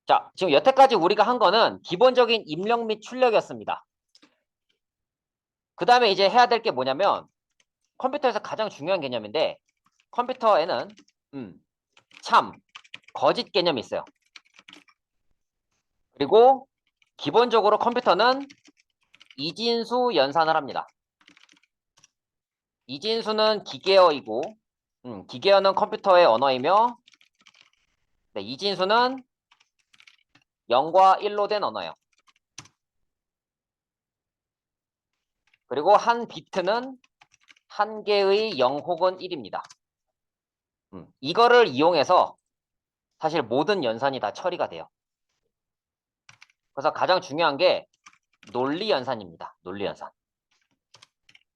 자, 지금 여태까지 우리가 한 거는 기본적인 입력 및 출력이었습니다. 그 다음에 이제 해야 될 게 뭐냐면 컴퓨터에서 가장 중요한 개념인데 컴퓨터에는 참, 거짓 개념이 있어요. 그리고 기본적으로 컴퓨터는 이진수 연산을 합니다. 이진수는 기계어이고 기계어는 컴퓨터의 언어이며 네, 이진수는 0과 1로 된 언어예요. 그리고 한 비트는 한 개의 0 혹은 1입니다. 이거를 이용해서 사실 모든 연산이 다 처리가 돼요. 그래서 가장 중요한 게 논리 연산입니다. 논리 연산.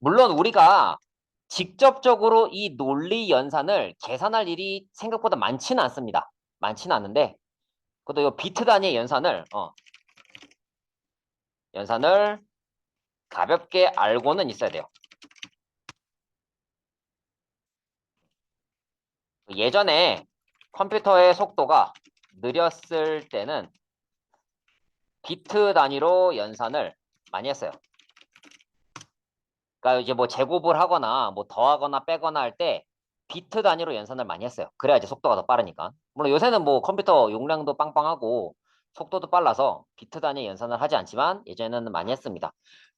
물론 우리가 직접적으로 이 논리 연산을 계산할 일이 생각보다 많지는 않습니다. 많지는 않은데 그래도 이 비트 단위의 연산을 가볍게 알고는 있어야 돼요. 예전에 컴퓨터의 속도가 느렸을 때는 비트 단위로 연산을 많이 했어요. 그러니까 이제 뭐 제곱을 하거나 뭐 더하거나 빼거나 할 때 비트 단위로 연산을 많이 했어요. 그래야 이제 속도가 더 빠르니까. 물론 요새는 뭐 컴퓨터 용량도 빵빵하고 속도도 빨라서 비트 단위 연산을 하지 않지만 예전에는 많이 했습니다.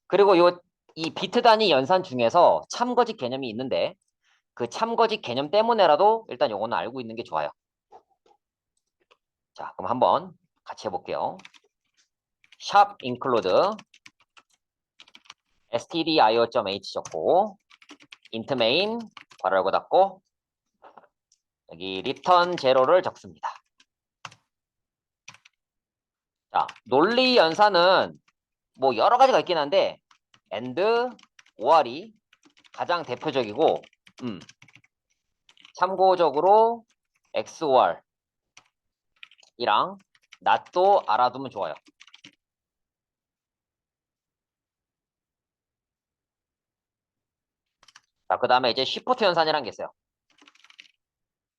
그리고 이 비트 단위 연산 중에서 참거짓 개념이 있는데 그 참거짓 개념 때문에라도 일단 요거는 알고 있는 게 좋아요. 자, 그럼 한번 같이 해볼게요. 샵 include stdio.h 적고 int main 괄호 열고 닫고 여기 return 제로를 적습니다. 자, 논리 연산은 뭐 여러 가지가 있긴 한데 and, or이 가장 대표적이고 참고적으로 XOR 이랑 not도 알아두면 좋아요. 자, 그 다음에 이제 shift 연산이라는 게 있어요.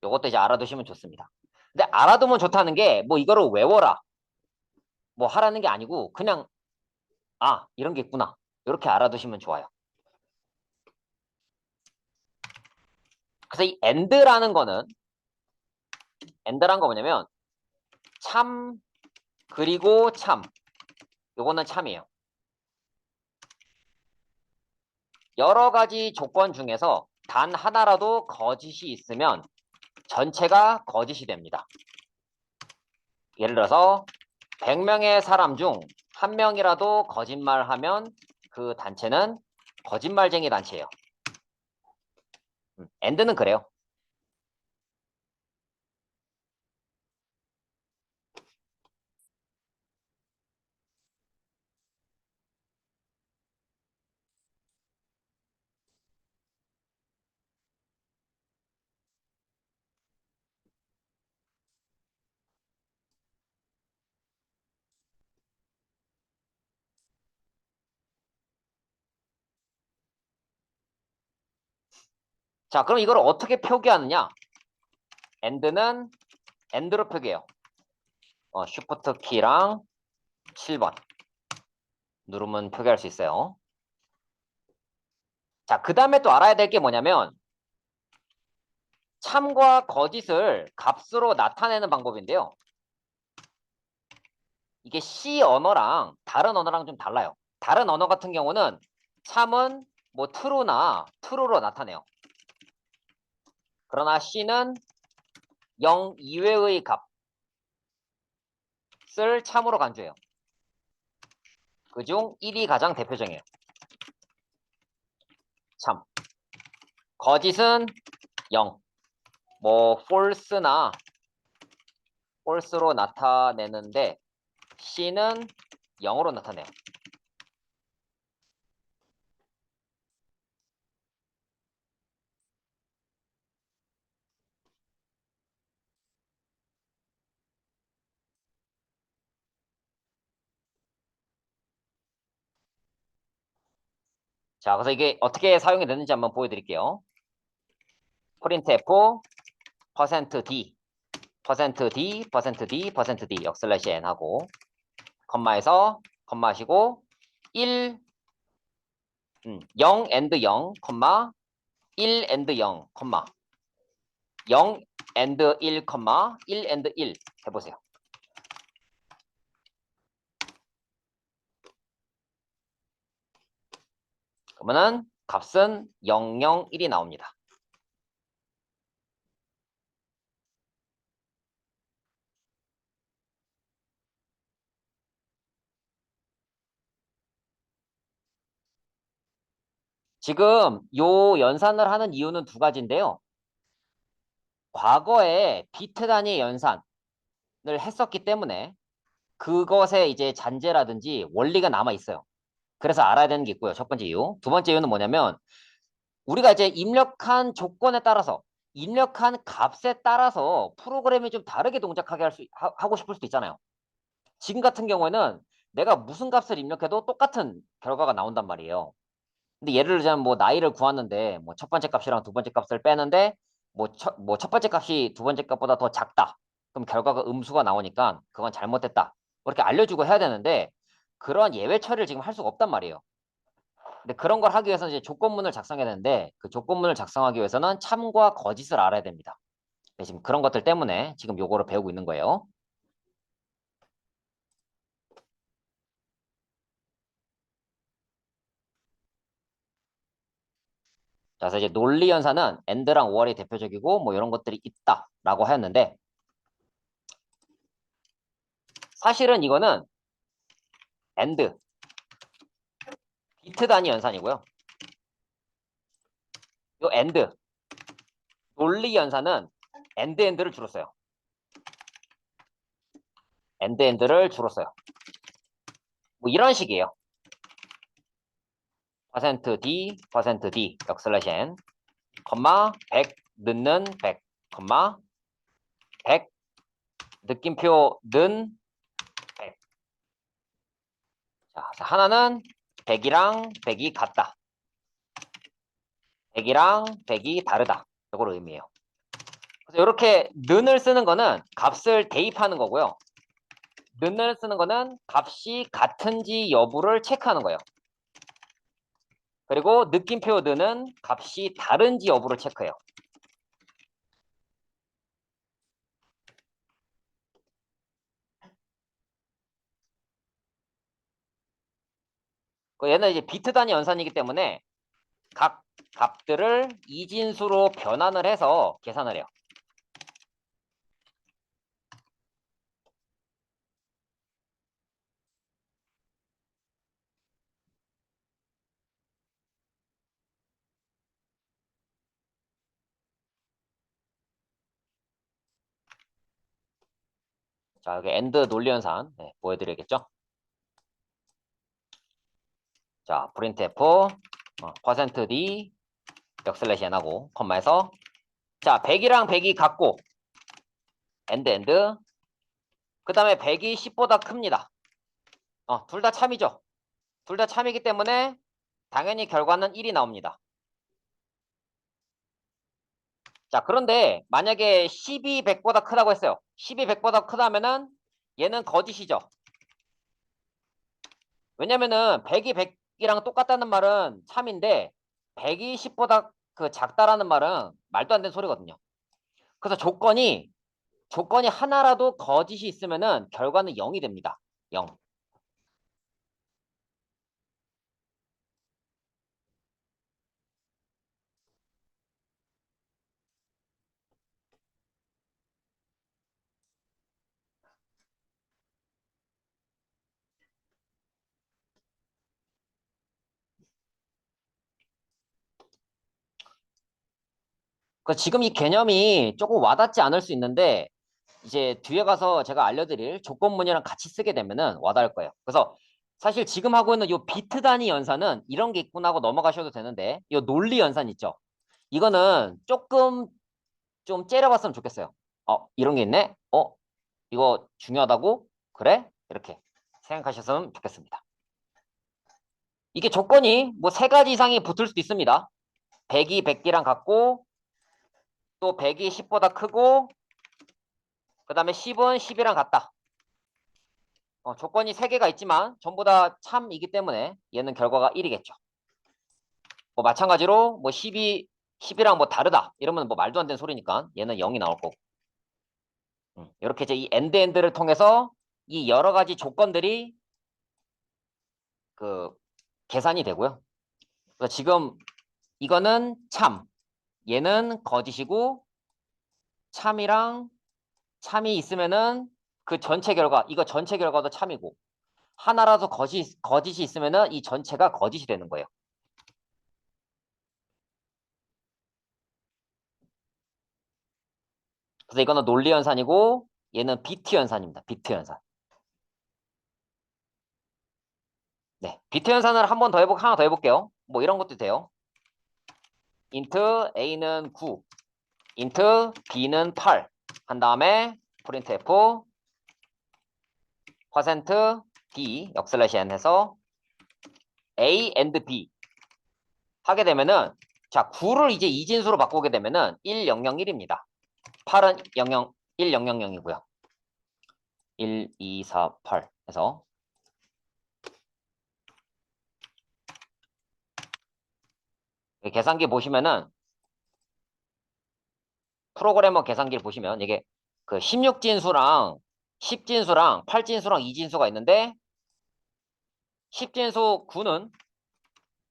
요것도 이제 알아두시면 좋습니다. 근데 알아두면 좋다는 게 뭐 이거를 외워라 뭐 하라는 게 아니고 그냥 이런 게 있구나 이렇게 알아두시면 좋아요. 그래서 이 and라는 거는 and란 거 뭐냐면 참 그리고 참 요거는 참이에요. 여러 가지 조건 중에서 단 하나라도 거짓이 있으면 전체가 거짓이 됩니다. 예를 들어서 100명의 사람 중 한 명이라도 거짓말하면 그 단체는 거짓말쟁이 단체예요. and는 그래요. 자, 그럼 이걸 어떻게 표기하느냐? and는 and로 표기해요. 쉬프트 키랑 7번 누르면 표기할 수 있어요. 자, 그 다음에 또 알아야 될 게 뭐냐면 참과 거짓을 값으로 나타내는 방법인데요. 이게 C 언어랑 다른 언어랑 좀 달라요. 다른 언어 같은 경우는 참은 뭐 true나 true로 나타내요. 그러나 C는 0 이외의 값을 참으로 간주해요. 그중 1이 가장 대표적이에요. 참. 거짓은 0. 뭐 false나 false로 나타내는데 C는 0으로 나타내요. 자, 그래서 이게 어떻게 사용이 되는지 한번 보여드릴게요. printf %d %d, %d, %d, 역슬래시 n 하고, 컴마에서, 컴마 하시고, 1, 0 and 0, 컴마, 1 and 0, 컴마, 0 and 1, 컴마, 1 and 1 해보세요. 그러면은 값은 0, 0, 1이 나옵니다. 지금 요 연산을 하는 이유는 두 가지인데요. 과거에 비트 단위 연산을 했었기 때문에 그것에 이제 잔재라든지 원리가 남아 있어요. 그래서 알아야 되는 게 있고요. 첫 번째 이유. 두 번째 이유는 뭐냐면 우리가 이제 입력한 조건에 따라서 입력한 값에 따라서 프로그램이 좀 다르게 동작하게 하고 싶을 수도 있잖아요. 지금 같은 경우에는 내가 무슨 값을 입력해도 똑같은 결과가 나온단 말이에요. 근데 예를 들자면 뭐 나이를 구하는데 뭐 첫 번째 값이랑 두 번째 값을 빼는데 첫 번째 값이 두 번째 값보다 더 작다. 그럼 결과가 음수가 나오니까 그건 잘못됐다. 그렇게 알려주고 해야 되는데 그런 예외 처리를 지금 할 수가 없단 말이에요. 근데 그런 걸 하기 위해서는 이제 조건문을 작성해야 되는데 그 조건문을 작성하기 위해서는 참과 거짓을 알아야 됩니다. 네, 지금 그런 것들 때문에 지금 요거를 배우고 있는 거예요. 자, 그래서 이제 논리 연산은 and랑 or이 대표적이고 뭐 이런 것들이 있다라고 하였는데 사실은 이거는 and 비트 단위 연산이고요. 요 and 논리 연산은 and를 주로 써요. and를 주로 써요. 뭐 이런 식이에요. %d, %d, 역슬래시 n, 컴마 100 넣는 100, 컴마 100 느낌표 는 100. 자, 하나는 100이랑 100이 같다. 100이랑 100이 다르다. 이걸 의미해요. 그래서 이렇게 는을 쓰는 거는 값을 대입하는 거고요. 는을 쓰는 거는 값이 같은지 여부를 체크하는 거예요. 그리고 느낌표 는은 값이 다른지 여부를 체크해요. 얘는 이제 비트 단위 연산이기 때문에 각 값들을 이진수로 변환을 해서 계산을 해요. 자, 여기 end 논리 연산 보여드려야겠죠? 자, printf %d 역슬래시 n하고 컴마에서 자 100이랑 100이 같고 end 그 다음에 100이 10보다 큽니다. 둘 다 참이죠. 둘 다 참이기 때문에 당연히 결과는 1이 나옵니다. 자, 그런데 만약에 10이 100보다 크다고 했어요. 10이 100보다 크다면은 얘는 거짓이죠. 왜냐면은 100이 100이랑 똑같다는 말은 참인데 100이 10보다 그 작다라는 말은 말도 안 되는 소리거든요. 그래서 조건이 하나라도 거짓이 있으면은 결과는 0이 됩니다. 0. 그 지금 이 개념이 조금 와닿지 않을 수 있는데 이제 뒤에 가서 제가 알려드릴 조건문이랑 같이 쓰게 되면은 와닿을 거예요. 그래서 사실 지금 하고 있는 요 비트 단위 연산은 이런 게 있구나 하고 넘어가셔도 되는데 요 논리 연산 있죠. 이거는 조금 좀 째려봤으면 좋겠어요. 이런 게 있네. 이거 중요하다고? 그래? 이렇게 생각하셨으면 좋겠습니다. 이게 조건이 뭐 세 가지 이상이 붙을 수도 있습니다. 100이 100기랑 같고 또 100이 10보다 크고 그 다음에 10은 10이랑 같다. 조건이 3개가 있지만 전부 다 참이기 때문에 얘는 결과가 1이겠죠. 뭐 마찬가지로 뭐 10이랑 뭐 다르다 이러면 뭐 말도 안 되는 소리니까 얘는 0이 나올 거고. 이렇게 이제 이 엔드를 통해서 이 여러 가지 조건들이 그 계산이 되고요. 그래서 지금 이거는 참, 얘는 거짓이고 참이랑 참이 있으면은 그 전체 결과, 이거 전체 결과도 참이고 하나라도 거짓이 있으면은 이 전체가 거짓이 되는 거예요. 그래서 이거는 논리 연산이고 얘는 비트 연산입니다. 비트 연산. 네, 비트 연산을 한 번 더 하나 더 해볼게요. 뭐 이런 것도 돼요. int a는 9, int b는 8. 한 다음에 printf %d 역슬래시 n 해서 a and b 하게 되면은 자 9를 이제 이진수로 바꾸게 되면은 1001입니다. 8은 1000이고요. 1, 2, 4, 8 해서 계산기 보시면은 프로그래머 계산기를 보시면 이게 그 16진수랑 10진수랑 8진수랑 2진수가 있는데 10진수 9는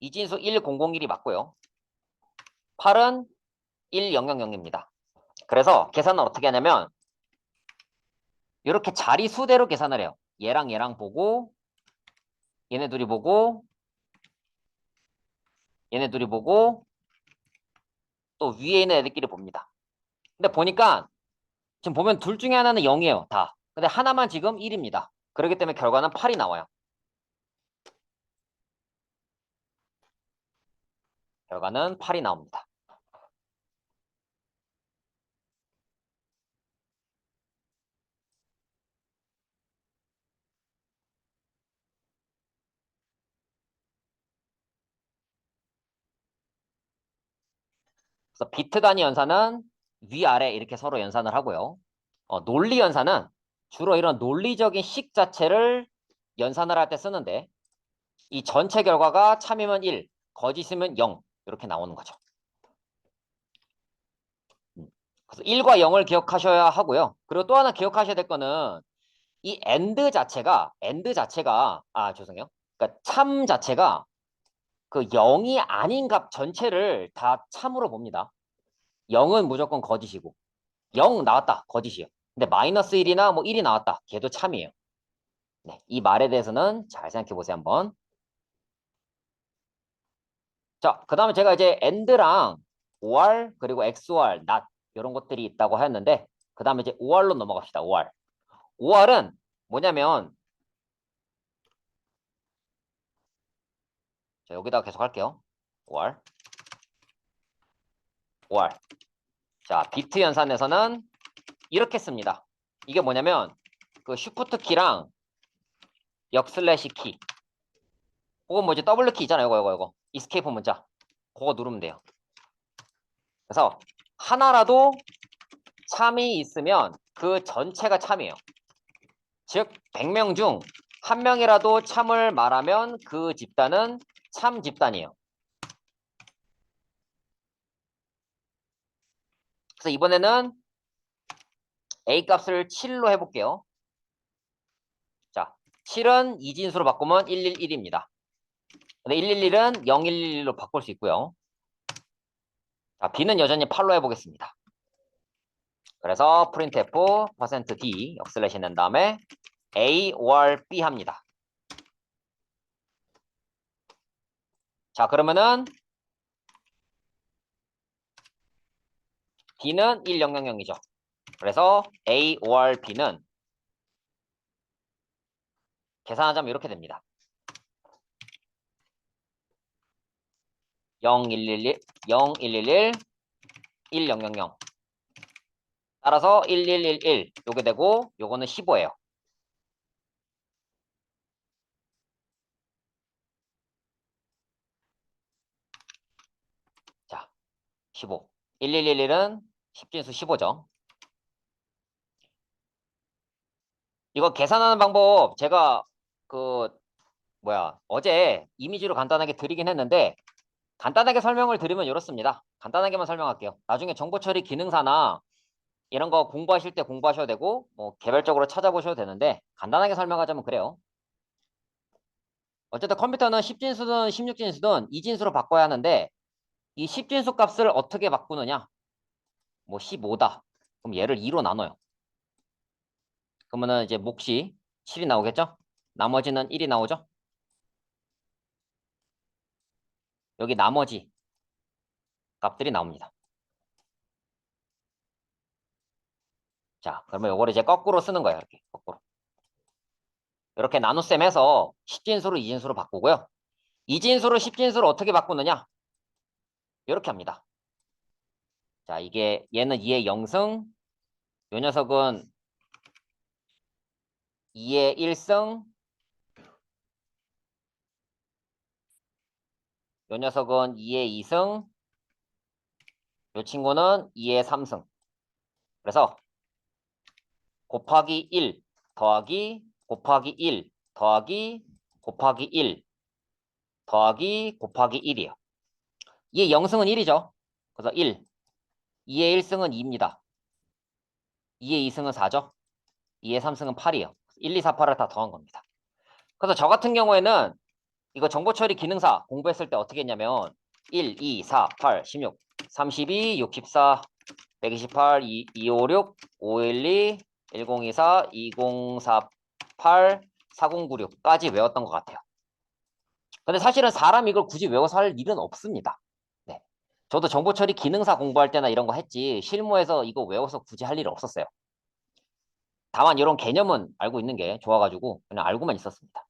이진수 1001이 맞고요. 8은 1000입니다. 그래서 계산은 어떻게 하냐면 이렇게 자리수대로 계산을 해요. 얘랑 얘랑 보고 얘네 둘이 보고 얘네 둘이 보고 또 위에 있는 애들끼리 봅니다. 근데 보니까 지금 보면 둘 중에 하나는 0이에요. 다. 근데 하나만 지금 1입니다. 그렇기 때문에 결과는 8이 나와요. 결과는 8이 나옵니다. 그래서 비트 단위 연산은 위아래 이렇게 서로 연산을 하고요. 논리 연산은 주로 이런 논리적인 식 자체를 연산을 할 때 쓰는데 이 전체 결과가 참이면 1, 거짓이면 0 이렇게 나오는 거죠. 그래서 1과 0을 기억하셔야 하고요. 그리고 또 하나 기억하셔야 될 거는 이 엔드 자체가 죄송해요. 그러니까 참 자체가 그 0이 아닌 값 전체를 다 참으로 봅니다. 0은 무조건 거짓이고 0 나왔다 거짓이에요. 근데 마이너스 1이나 뭐 1이 나왔다 걔도 참이에요. 네, 이 말에 대해서는 잘 생각해 보세요 한번. 자, 그 다음에 제가 이제 AND랑 OR 그리고 XOR, NOT 이런 것들이 있다고 하였는데 그 다음에 이제 OR로 넘어갑시다. OR. OR은 뭐냐면 자, 여기다가 계속 할게요. OR. OR. 자, 비트 연산에서는 이렇게 씁니다. 이게 뭐냐면 그 쉬프트 키랑 역슬래시 키 혹은 뭐 이제 W 키 있잖아요. 이거. 이스케이프 문자. 그거 누르면 돼요. 그래서 하나라도 참이 있으면 그 전체가 참이에요. 즉 100명 중 한 명이라도 참을 말하면 그 집단은 참 집단이에요. 그래서 이번에는 A 값을 7로 해볼게요. 자, 7은 이진수로 바꾸면 111입니다. 근데 111은 0111로 바꿀 수 있고요. 자, B는 여전히 8로 해보겠습니다. 그래서 printf %d 역슬래시 낸 다음에 A or B 합니다. 자, 그러면은 B는 1000이죠. 그래서 A or B는 계산하자면 이렇게 됩니다. 0111, 0111, 1000. 따라서 1111 요게 되고 요거는 15예요. 자, 15. 1111은 10진수 15죠. 이거 계산하는 방법 제가 그 어제 이미지로 간단하게 드리긴 했는데 간단하게 설명을 드리면 이렇습니다. 간단하게만 설명할게요. 나중에 정보 처리 기능사나 이런 거 공부하실 때 공부하셔도 되고 뭐 개별적으로 찾아보셔도 되는데 간단하게 설명하자면 그래요. 어쨌든 컴퓨터는 10진수든 16진수든 2진수로 바꿔야 하는데 이 10진수 값을 어떻게 바꾸느냐? 뭐 15다. 그럼 얘를 2로 나눠요. 그러면은 이제 몫이 7이 나오겠죠? 나머지는 1이 나오죠? 여기 나머지 값들이 나옵니다. 자, 그러면 요거를 이제 거꾸로 쓰는 거예요. 이렇게 거꾸로. 이렇게 나눗셈 해서 10진수로 2진수로 바꾸고요. 2진수로 10진수로 어떻게 바꾸느냐? 이렇게 합니다. 자, 이게 얘는 2의 0승, 요 녀석은 2의 1승, 요 녀석은 2의 2승, 요 친구는 2의 3승. 그래서 곱하기 1 더하기 곱하기 1 더하기 곱하기 1 더하기 곱하기 1이에요. 2의 0승은 1이죠. 그래서 1. 2의 1승은 2입니다. 2의 2승은 4죠. 2의 3승은 8이에요. 1, 2, 4, 8을 다 더한 겁니다. 그래서 저 같은 경우에는 이거 정보 처리 기능사 공부했을 때 어떻게 했냐면 1, 2, 4, 8, 16, 32, 64, 128, 256, 512, 1024, 2048, 4096까지 외웠던 것 같아요. 근데 사실은 사람 이걸 굳이 외워서 할 일은 없습니다. 네. 저도 정보 처리 기능사 공부할 때나 이런 거 했지 실무에서 이거 외워서 굳이 할 일은 없었어요. 다만 이런 개념은 알고 있는 게 좋아가지고 그냥 알고만 있었습니다.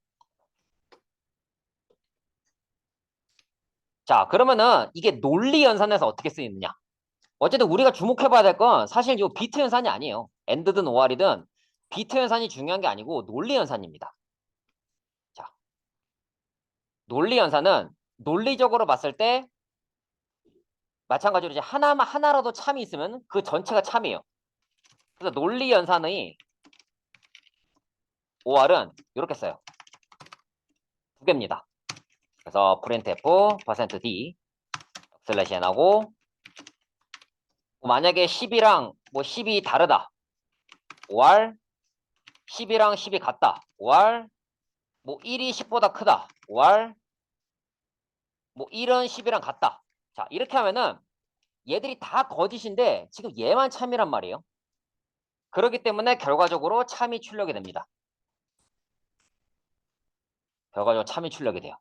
자, 그러면은 이게 논리 연산에서 어떻게 쓰이느냐? 어쨌든 우리가 주목해봐야 될 건 사실 이 비트 연산이 아니에요. 엔드든 오알이든 비트 연산이 중요한 게 아니고 논리 연산입니다. 자, 논리 연산은 논리적으로 봤을 때 마찬가지로 이제 하나라도 참이 있으면 그 전체가 참이에요. 그래서 논리 연산의 OR은 이렇게 써요. 두 개입니다. 그래서 printf %d 슬래시 n하고 만약에 10이랑 뭐 10이 다르다. OR 10이랑 10이 같다. OR 뭐 1이 10보다 크다. OR 뭐 1은 10이랑 같다. 자, 이렇게 하면은 얘들이 다 거짓인데 지금 얘만 참이란 말이에요. 그렇기 때문에 결과적으로 참이 출력이 됩니다. 결과적으로 참이 출력이 돼요.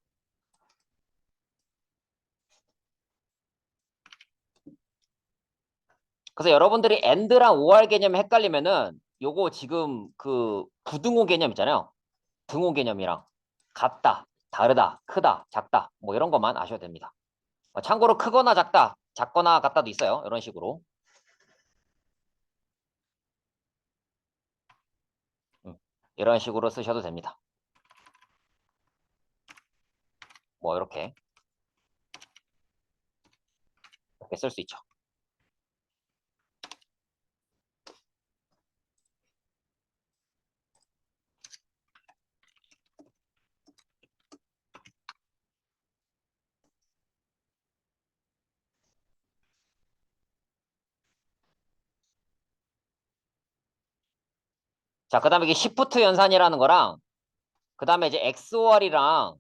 그래서 여러분들이 AND랑 OR 개념 헷갈리면은 요거 지금 그 부등호 개념 있잖아요. 등호 개념이랑 같다, 다르다, 크다, 작다 뭐 이런 것만 아셔도 됩니다. 참고로 크거나 작다, 작거나 같다도 있어요. 이런 식으로. 이런 식으로 쓰셔도 됩니다. 뭐 이렇게 쓸 수 있죠. 자, 그 다음에 이게 시프트 연산이라는 거랑 그 다음에 이제 XOR이랑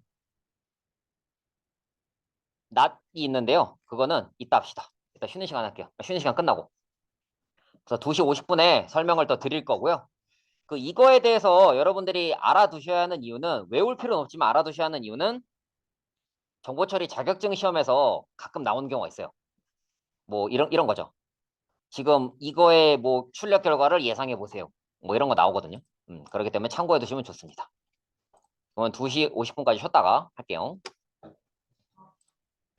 not이 있는데요. 그거는 이따 합시다. 이따 쉬는 시간 할게요. 쉬는 시간 끝나고. 그래서 2시 50분에 설명을 더 드릴 거고요. 그 이거에 대해서 여러분들이 알아두셔야 하는 이유는 외울 필요는 없지만 알아두셔야 하는 이유는 정보처리 자격증 시험에서 가끔 나오는 경우가 있어요. 뭐 이런 거죠. 지금 이거의 뭐 출력 결과를 예상해 보세요. 뭐 이런 거 나오거든요. 그렇기 때문에 참고해 두시면 좋습니다. 그러면 2시 50분까지 쉬었다가 할게요.